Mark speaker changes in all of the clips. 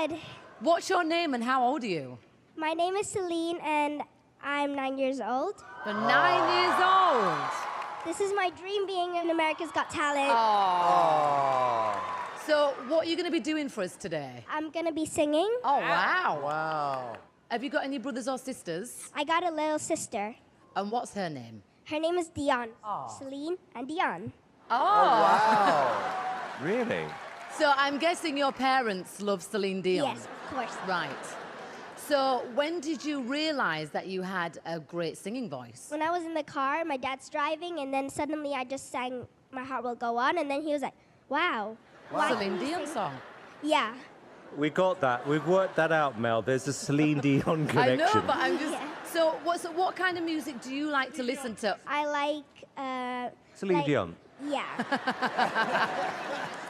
Speaker 1: Good.
Speaker 2: What's your name and how old are you?
Speaker 1: My name is Celine, and I'm 9 years old.
Speaker 2: You're 9 years old.
Speaker 1: This is my dream, being in America's Got Talent.
Speaker 2: So what are you going to be doing for us today?
Speaker 1: I'm going to be singing.
Speaker 2: Oh, wow.
Speaker 3: Wow.
Speaker 2: Have you got any brothers or sisters?
Speaker 1: I got a little sister.
Speaker 2: And what's her name?
Speaker 1: Her name is Dion. Celine and Dion.
Speaker 3: Wow. Really?
Speaker 2: So I'm guessing your parents love Celine Dion?
Speaker 1: Yes, of course.
Speaker 2: Right. So when did you realize that you had a great singing voice?
Speaker 1: When I was in the car, my dad's driving, and then suddenly I just sang My Heart Will Go On, and then he was like, wow. Why
Speaker 2: Celine
Speaker 1: can you
Speaker 2: Dion
Speaker 1: sing?"
Speaker 2: song.
Speaker 1: Yeah.
Speaker 3: We got that. We've worked that out, Mel. There's a Celine Dion
Speaker 2: I
Speaker 3: connection.
Speaker 2: know, but I'm just...
Speaker 1: Yeah.
Speaker 2: So what kind of music do you like to listen to?
Speaker 1: I like,
Speaker 3: Celine Dion.
Speaker 1: Yeah.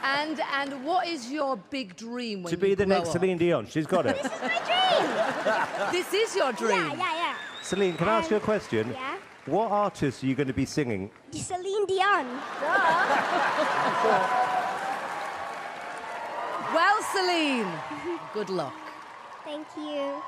Speaker 2: And what is your big dream when
Speaker 3: To
Speaker 2: you
Speaker 3: be the
Speaker 2: grow
Speaker 3: next
Speaker 2: up?
Speaker 3: Celine Dion. She's got it.
Speaker 1: This is my dream.
Speaker 2: This is your dream?
Speaker 1: Yeah.
Speaker 3: Celine, can I ask you a question?
Speaker 1: Yeah.
Speaker 3: What artist are you going to be singing?
Speaker 1: Celine Dion.
Speaker 2: Well, Celine, good luck.
Speaker 1: Thank you.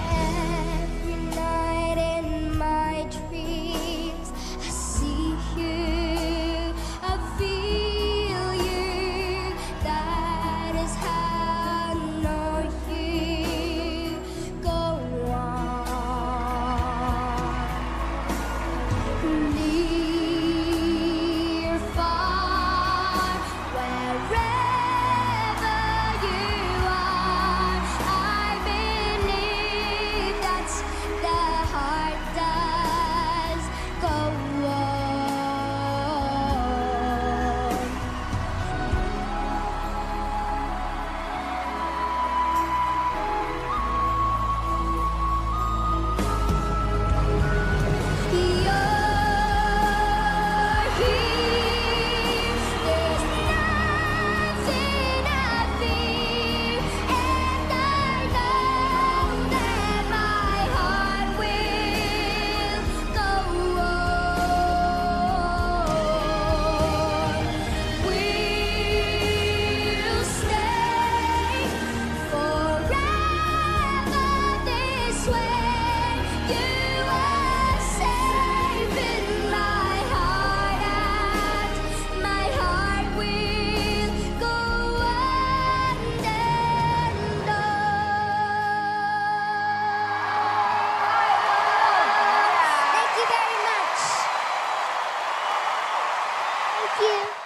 Speaker 1: Every night in my dreams, I see you, I feel you. That is how I know you. Go on, near, far, wherever you are. I believe that's the heart does go on. You're here. There's nothing I fear, and I know that my heart will go on. We'll stay forever this way. You are safe in my heart, and my heart will go on and on. Thank you very much. Thank you.